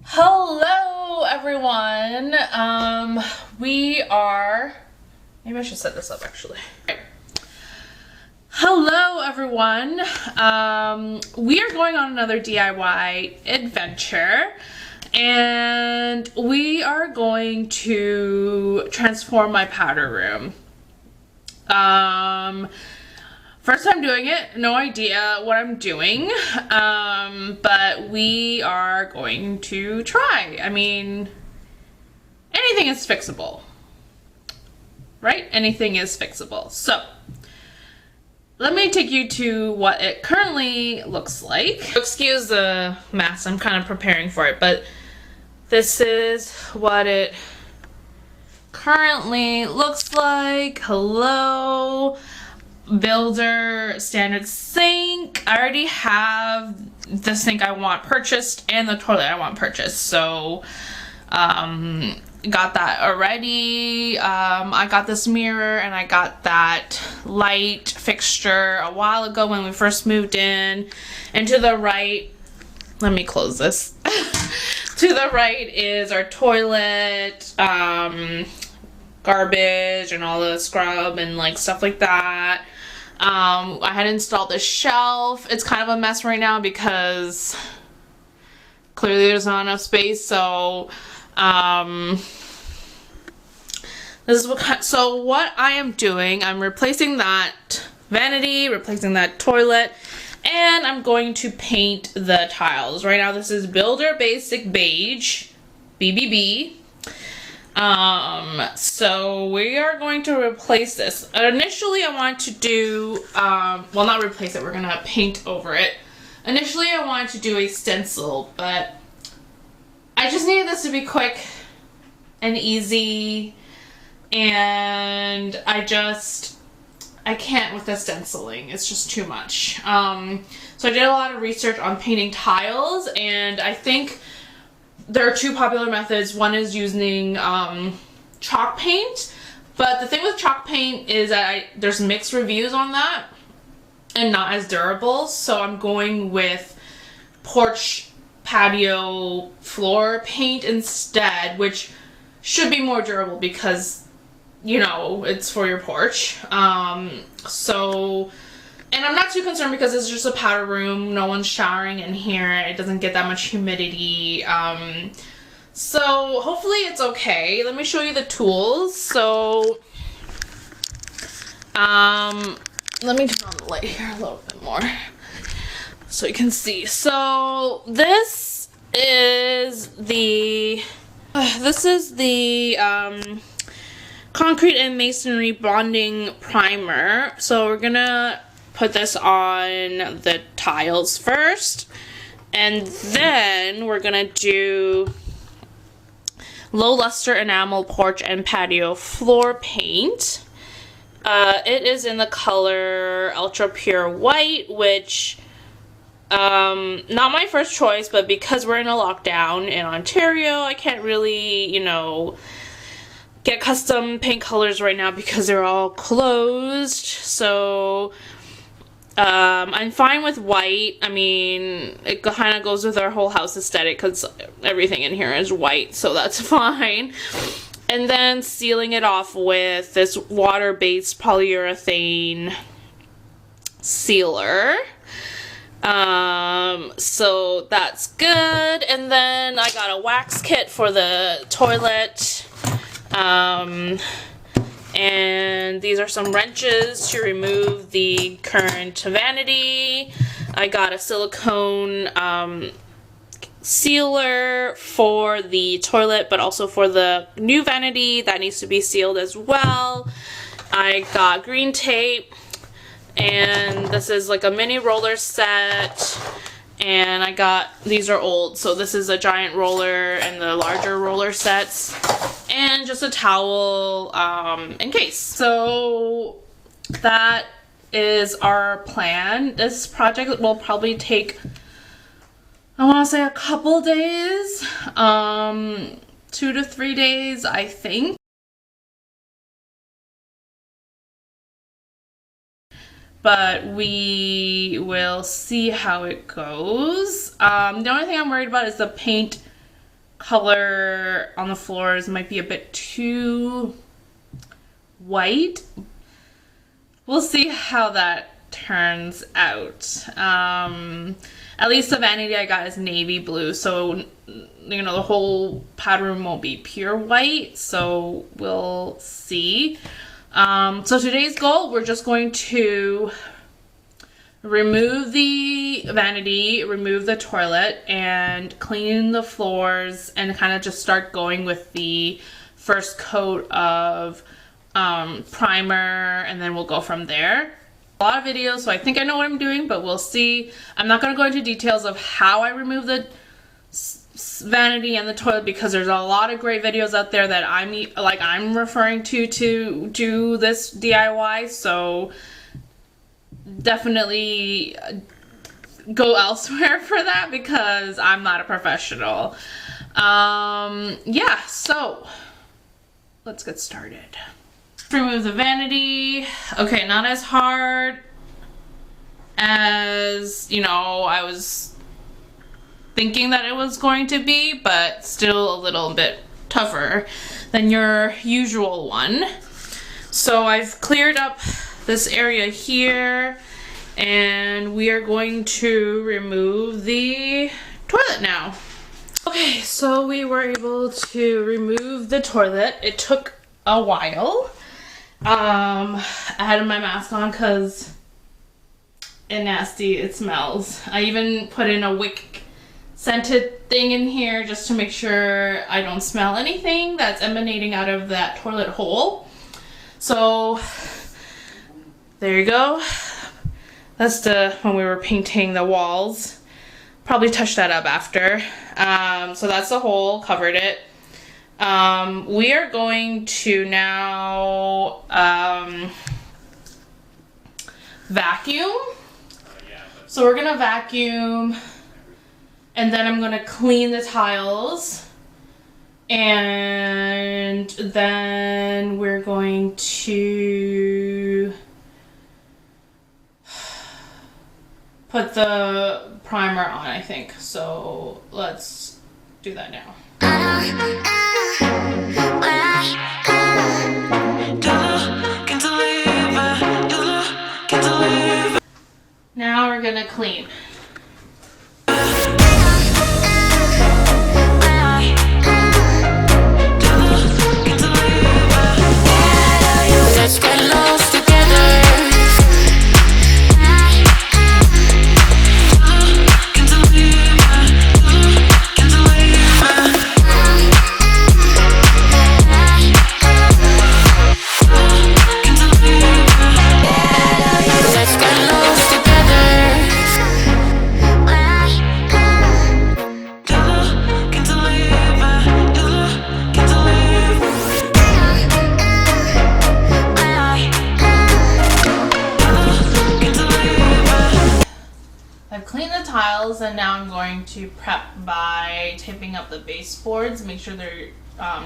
Hello everyone. Maybe I should set this up actually. Hello everyone. We are going on another DIY adventure and we are going to transform my powder room. First time doing it, no idea what I'm doing, but we are going to try. I mean, anything is fixable, right? Anything is fixable. So, let me take you to what it currently looks like. Excuse the mess, I'm kind of preparing for it, but this is what it currently looks like. Hello. Builder standard sink. I already have the sink I want purchased and the toilet I want purchased, so got that already. I got this mirror and I got that light fixture a while ago when we first moved in. And to the right, let me close this. To the right is our toilet, garbage and all the scrub and like stuff like that. I had installed this shelf. It's kind of a mess right now because clearly there's not enough space. So, this is what I am doing. I'm replacing that vanity, replacing that toilet, and I'm going to paint the tiles. Right now, this is Builder Basic Beige, BBB. So we are going to replace this. Initially I wanted to do, well, not replace it, we're gonna paint over it. Initially I wanted to do a stencil, but I just needed this to be quick and easy, and I can't with the stenciling, it's just too much. So I did a lot of research on painting tiles, and I think there are two popular methods. One is using chalk paint, but the thing with chalk paint is that there's mixed reviews on that and not as durable, so I'm going with porch patio floor paint instead, which should be more durable because, you know, it's for your porch. And I'm not too concerned because it's just a powder room. No one's showering in here. It doesn't get that much humidity. So hopefully it's okay. Let me show you the tools. So, let me turn on the light here a little bit more so you can see. So this is the concrete and masonry bonding primer. So we're gonna put this on the tiles first, and then we're gonna do low luster enamel porch and patio floor paint. It is in the color ultra pure white, which not my first choice, but because we're in a lockdown in Ontario, I can't really, you know, get custom paint colors right now because they're all closed. So I'm fine with white. I mean, it kind of goes with our whole house aesthetic because everything in here is white, so that's fine. And then sealing it off with this water-based polyurethane sealer. So that's good. And then I got a wax kit for the toilet. And these are some wrenches to remove the current vanity. I got a silicone sealer for the toilet, but also for the new vanity that needs to be sealed as well. I got green tape, and this is like a mini roller set. And I got, these are old, so this is a giant roller and the larger roller sets, and just a towel in case. So that is our plan. This project will probably take, I want to say, a couple days, 2 to 3 days, I think. But we will see how it goes. The only thing I'm worried about is the paint color on the floors might be a bit too white. We'll see how that turns out. At least the vanity I got is navy blue, so you know the whole pad room won't be pure white, so we'll see. So today's goal, we're just going to remove the vanity, remove the toilet, and clean the floors and kind of just start going with the first coat of primer, and then we'll go from there. A lot of videos, so I think I know what I'm doing, but we'll see. I'm not going to go into details of how I remove the vanity and the toilet because there's a lot of great videos out there that I'm referring to do this DIY, so definitely go elsewhere for that because I'm not a professional. Yeah, so let's get started. Remove the vanity. Okay, not as hard as, you know, I was thinking that it was going to be, but still a little bit tougher than your usual one. So I've cleared up this area here, and we are going to remove the toilet now. Okay, so we were able to remove the toilet. It took a while. I had my mask on because it's nasty, it smells. I even put in a wick scented thing in here just to make sure I don't smell anything that's emanating out of that toilet hole. So there you go. That's when we were painting the walls. Probably touched that up after. So that's the hole, covered it. We are going to now vacuum. So we're gonna vacuum, and then I'm gonna clean the tiles, and then we're going to put the primer on, I think. So let's do that now. Now we're gonna clean. Let's get lost together. And now I'm going to prep by taping up the baseboards, make sure there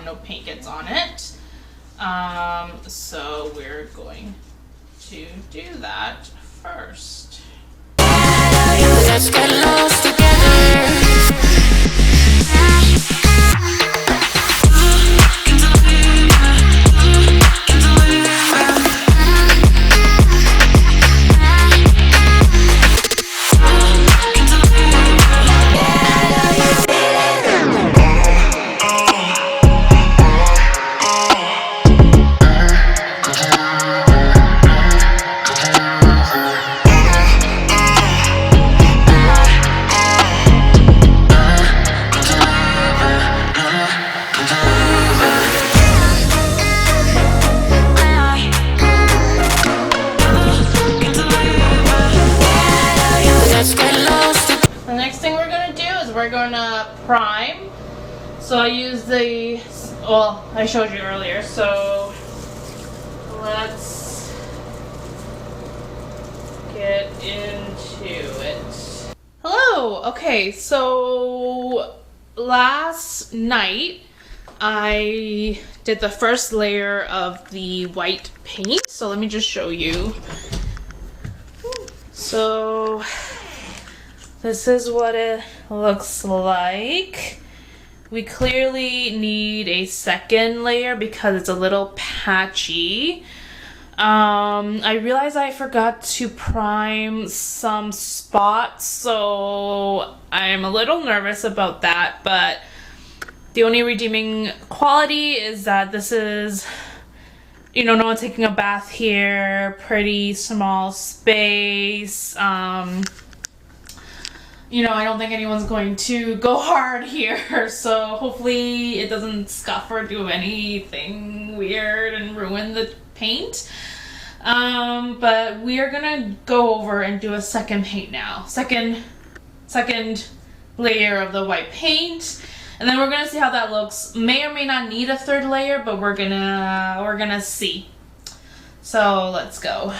no paint gets on it. So we're going to do that first. Let's get lost together. We're gonna prime. So I use the, well, I showed you earlier, so let's get into it. Hello! Okay, so last night I did the first layer of the white paint, so let me just show you. So this is what it looks like. we clearly need a second layer because it's a little patchy. I realized I forgot to prime some spots, so I'm a little nervous about that, but the only redeeming quality is that this is, you know, no one taking a bath here, pretty small space. You know, I don't think anyone's going to go hard here, so hopefully it doesn't scuff or do anything weird and ruin the paint. But we are gonna go over and do a second paint now. Second layer of the white paint. And then we're gonna see how that looks. May or may not need a third layer, but we're gonna see. So let's go.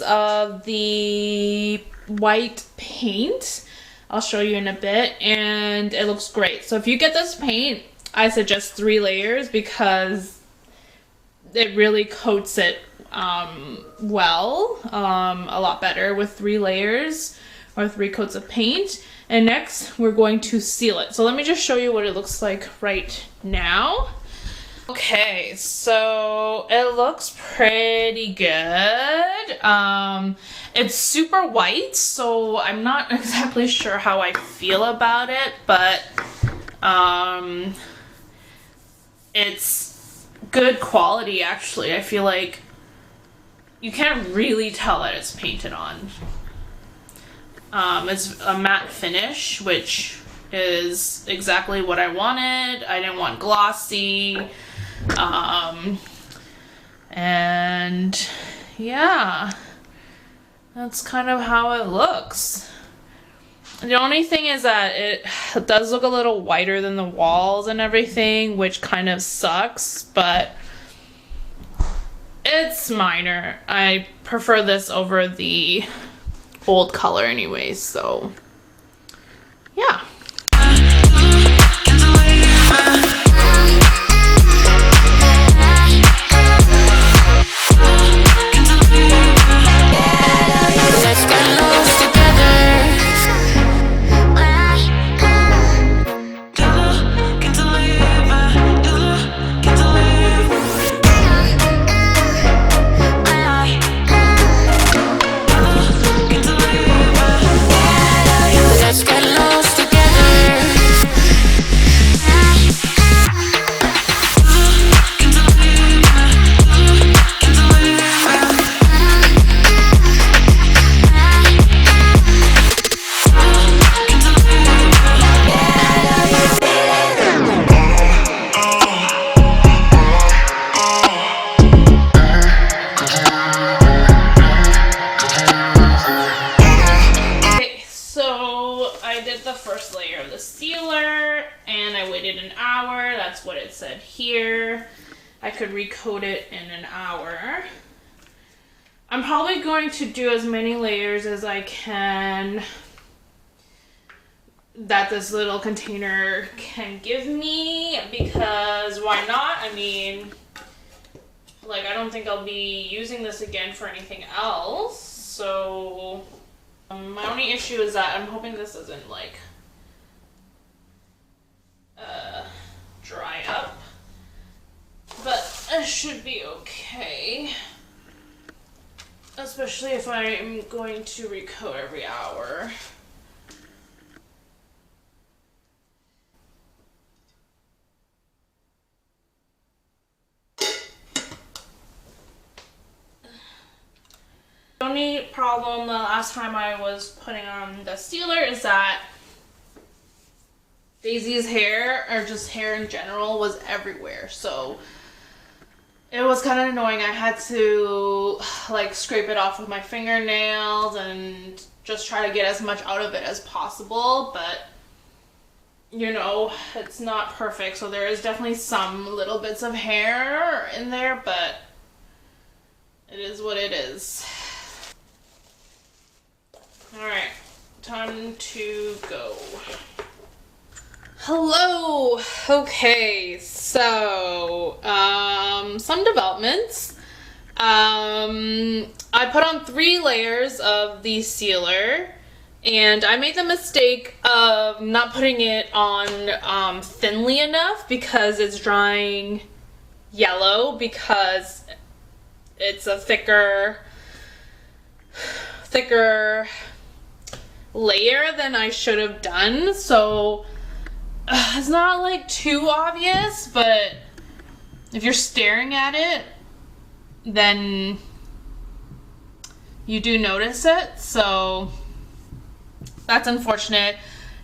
Of the white paint. I'll show you in a bit, and it looks great. So if you get this paint, I suggest 3 layers because it really coats it well, a lot better with 3 layers or 3 coats of paint. And next we're going to seal it. So let me just show you what it looks like right now. Okay, so it looks pretty good. It's super white, so I'm not exactly sure how I feel about it, but it's good quality actually. I feel like you can't really tell that it's painted on. It's a matte finish, which is exactly what I wanted. I didn't want glossy. And yeah, that's kind of how it looks. The only thing is that it does look a little whiter than the walls and everything, which kind of sucks, but it's minor. I prefer this over the old color anyways, so yeah. That's what it said here. I could recoat it in an hour. I'm probably going to do as many layers as I can that this little container can give me, because why not? I mean, like, I don't think I'll be using this again for anything else. So my only issue is that I'm hoping this doesn't like dry up, but it should be okay. especially if I'm going to recoat every hour. The only problem the last time I was putting on the sealer is that Daisy's hair, or just hair in general, was everywhere. So it was kind of annoying. I had to like scrape it off with my fingernails and just try to get as much out of it as possible. But you know, it's not perfect. So there is definitely some little bits of hair in there, but it is what it is. Alright, time to go. Hello! Okay, so, some developments. I put on 3 layers of the sealer, and I made the mistake of not putting it on thinly enough because it's drying yellow, because it's a thicker layer than I should have done. So it's not like too obvious, but if you're staring at it, then you do notice it. So that's unfortunate.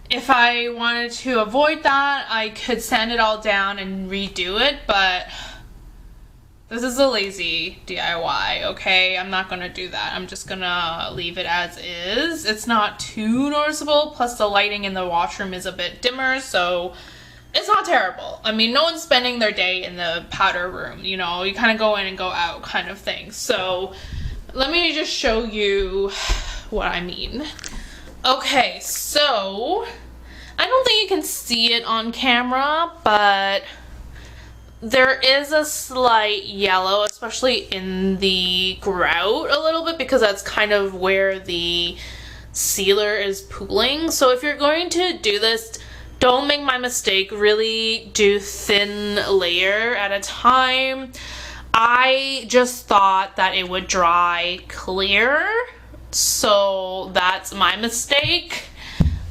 If I wanted to avoid that, I could sand it all down and redo it, but this is a lazy DIY, okay? I'm not gonna do that. I'm just gonna leave it as is. It's not too noticeable, plus the lighting in the washroom is a bit dimmer, so it's not terrible. I mean, no one's spending their day in the powder room, you know? You kind of go in and go out kind of thing. So let me just show you what I mean. Okay, so I don't think you can see it on camera, but there is a slight yellow, especially in the grout a little bit, because that's kind of where the sealer is pooling. So if you're going to do this, don't make my mistake. Really do thin layer at a time. I just thought that it would dry clear, so that's my mistake.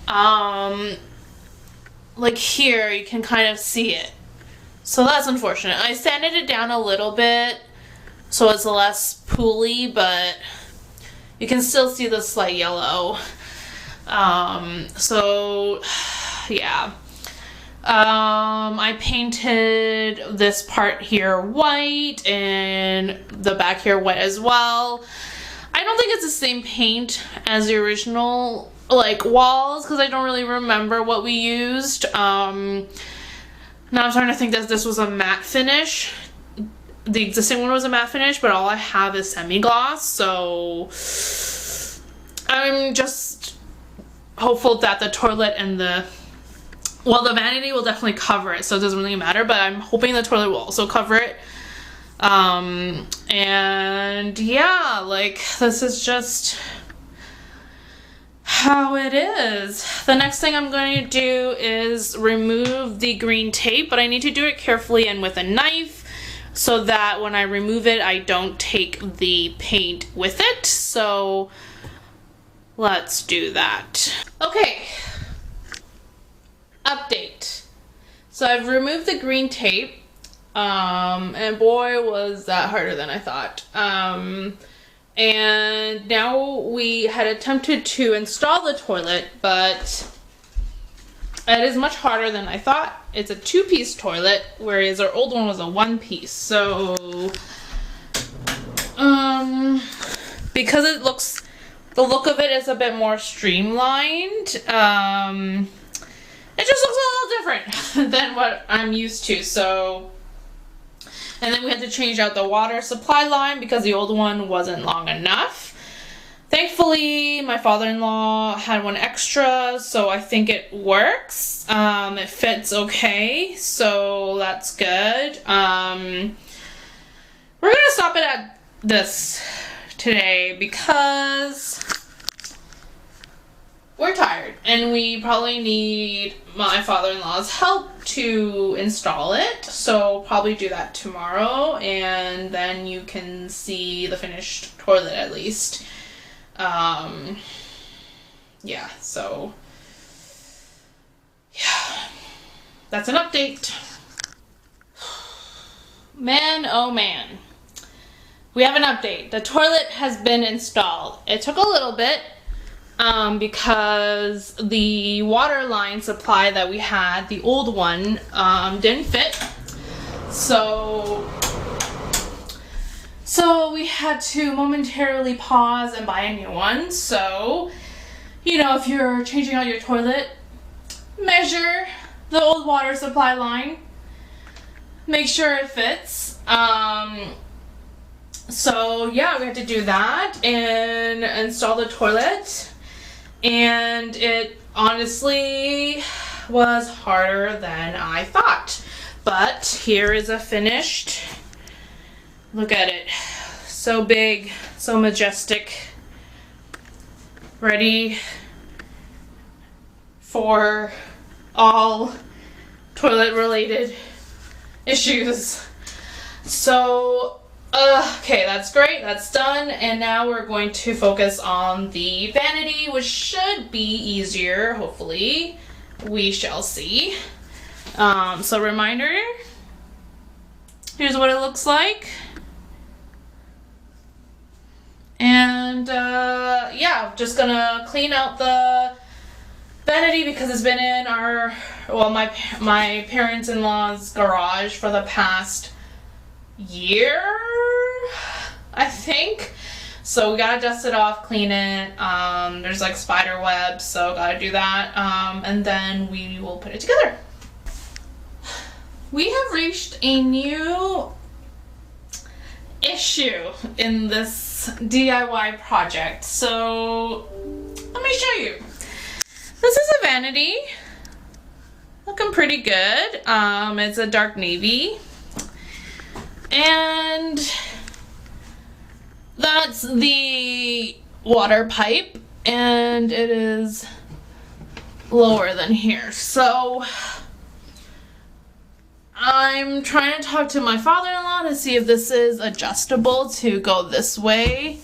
Like here, you can kind of see it. So that's unfortunate. I sanded it down a little bit so it's less pooly, but you can still see the slight yellow. So yeah. I painted this part here white and the back here white as well. I don't think it's the same paint as the original like walls, because I don't really remember what we used. Now I'm starting to think that this was a matte finish. The existing one was a matte finish, but all I have is semi-gloss, so I'm just hopeful that the toilet and the vanity will definitely cover it, so it doesn't really matter, but I'm hoping the toilet will also cover it. And yeah, like, this is just how it is. The next thing I'm going to do is remove the green tape, but I need to do it carefully and with a knife so that when I remove it, I don't take the paint with it. So let's do that. Okay, update. So I've removed the green tape, and boy was that harder than I thought. And now we had attempted to install the toilet, but it is much harder than I thought. It's a 2-piece toilet, whereas our old one was a 1-piece. So, because the look of it is a bit more streamlined, it just looks a little different than what I'm used to. So, and then we had to change out the water supply line because the old one wasn't long enough. Thankfully, my father-in-law had one extra, so I think it works. It fits okay, so that's good. We're gonna stop it at this today because we're tired, and we probably need my father-in-law's help to install it. So probably do that tomorrow, and then you can see the finished toilet at least. Yeah, so yeah, that's an update. Man, oh man. We have an update. The toilet has been installed. It took a little bit because the water line supply that we had, the old one, didn't fit. So we had to momentarily pause and buy a new one. So, you know, if you're changing out your toilet, measure the old water supply line. Make sure it fits. So yeah, we had to do that and install the toilet, and it honestly was harder than I thought. But here is a finished, look at it, so big, so majestic, ready for all toilet related issues. So okay, that's great, that's done, and now we're going to focus on the vanity, which should be easier, hopefully. We shall see. So reminder, here's what it looks like. And yeah, just gonna clean out the vanity because it's been in our, well, my parents-in-law's garage for the past year, I think. So we gotta dust it off, clean it. There's like spider webs, so gotta do that. And then we will put it together. We have reached a new issue in this DIY project. So let me show you. This is a vanity. Looking pretty good. It's a dark navy. And that's the water pipe, and it is lower than here. So I'm trying to talk to my father-in-law to see if this is adjustable to go this way.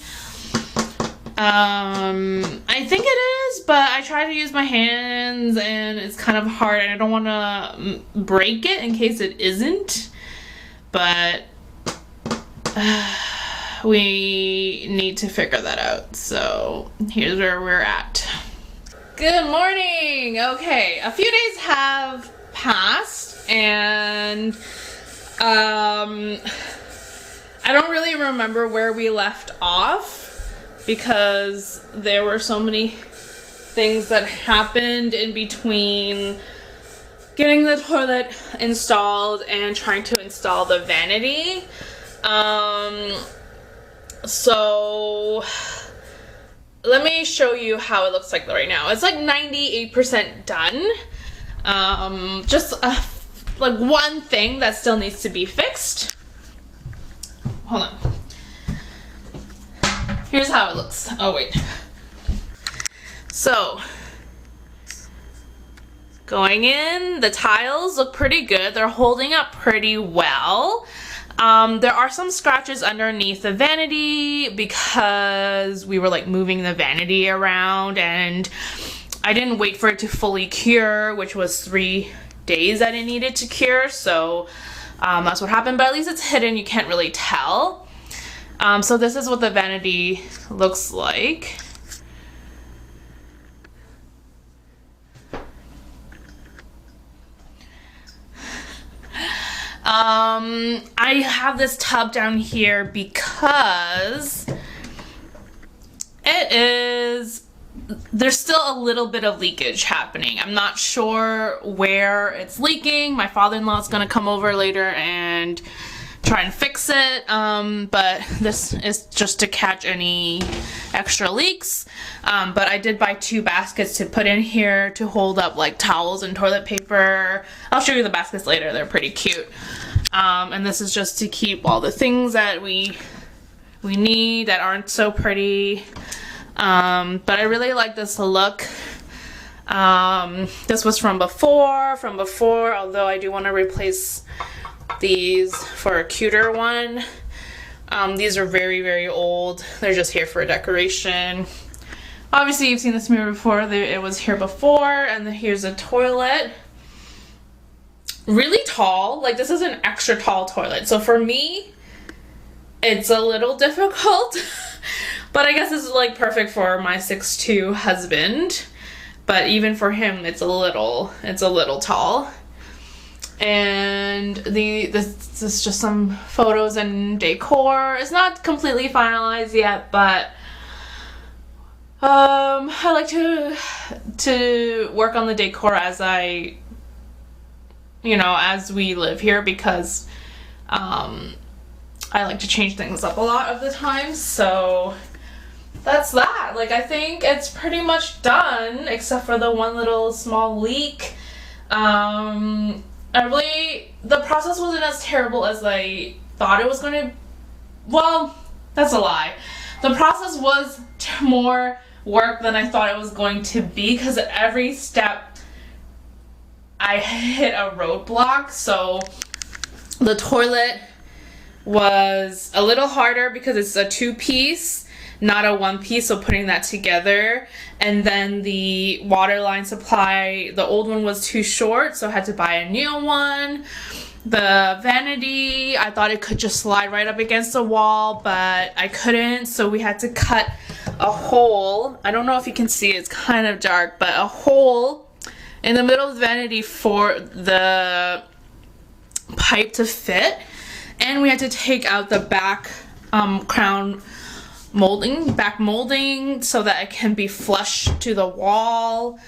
I think it is, but I try to use my hands and it's kind of hard, and I don't want to break it in case it isn't. But we need to figure that out. So here's where we're at. Good morning. Okay, a few days have passed, and I don't really remember where we left off because there were so many things that happened in between getting the toilet installed and trying to install the vanity. So let me show you how it looks like right now. It's like 98% done. Just like one thing that still needs to be fixed. Hold on. Here's how it looks. Oh wait. So going in, the tiles look pretty good. They're holding up pretty well. There are some scratches underneath the vanity because we were like moving the vanity around, and I didn't wait for it to fully cure, which was 3 days that it needed to cure. So that's what happened, but at least it's hidden. You can't really tell. So this is what the vanity looks like. I have this tub down here because there's still a little bit of leakage happening. I'm not sure where it's leaking. My father-in-law is gonna come over later and try and fix it, but this is just to catch any extra leaks. But I did buy 2 baskets to put in here to hold up like towels and toilet paper. I'll show you the baskets later. They're pretty cute. And this is just to keep all the things that we need that aren't so pretty. But I really like this look. This was from before, although I do want to replace these for a cuter one. These are very, very old. They're just here for decoration. Obviously, you've seen this mirror before. It was here before, and then here's a toilet. Really tall. Like, this is an extra tall toilet. So for me, it's a little difficult. But I guess this is like perfect for my 6'2" husband. But even for him, it's a little tall. And this is just some photos and decor. It's not completely finalized yet, but I like to work on the decor as as we live here, because I like to change things up a lot of the time. So that's that. Like, I think it's pretty much done, except for the one little small leak. The process wasn't as terrible as I thought it was going to. Well, that's a lie. The process was more work than I thought it was going to be, because at every step I hit a roadblock. So the toilet was a little harder because it's a 2-piece, not a 1-piece, so putting that together. And then the water line supply, the old one was too short, so I had to buy a new one. The vanity, I thought it could just slide right up against the wall, but I couldn't, so we had to cut a hole. I don't know if you can see, it's kind of dark, but a hole in the middle of the vanity for the pipe to fit. And we had to take out the back crown back molding, so that it can be flush to the wall.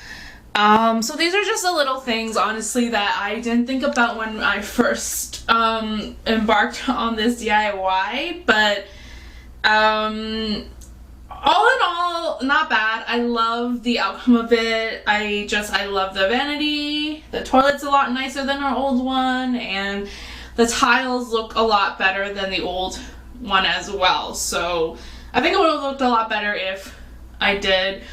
So these are just the little things, honestly, that I didn't think about when I first embarked on this DIY, but all in all, not bad. I love the outcome of it. I love the vanity. The toilet's a lot nicer than our old one, and the tiles look a lot better than the old one as well. So I think it would have looked a lot better if I did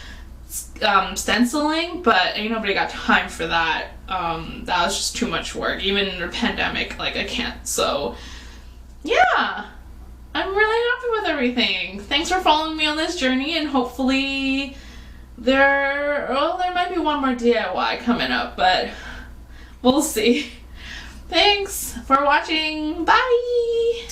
stenciling, but ain't nobody got time for that. That was just too much work. Even in a pandemic, like, I can't. So yeah, I'm really happy with everything. Thanks for following me on this journey, and hopefully there might be one more DIY coming up, but we'll see. Thanks for watching. Bye!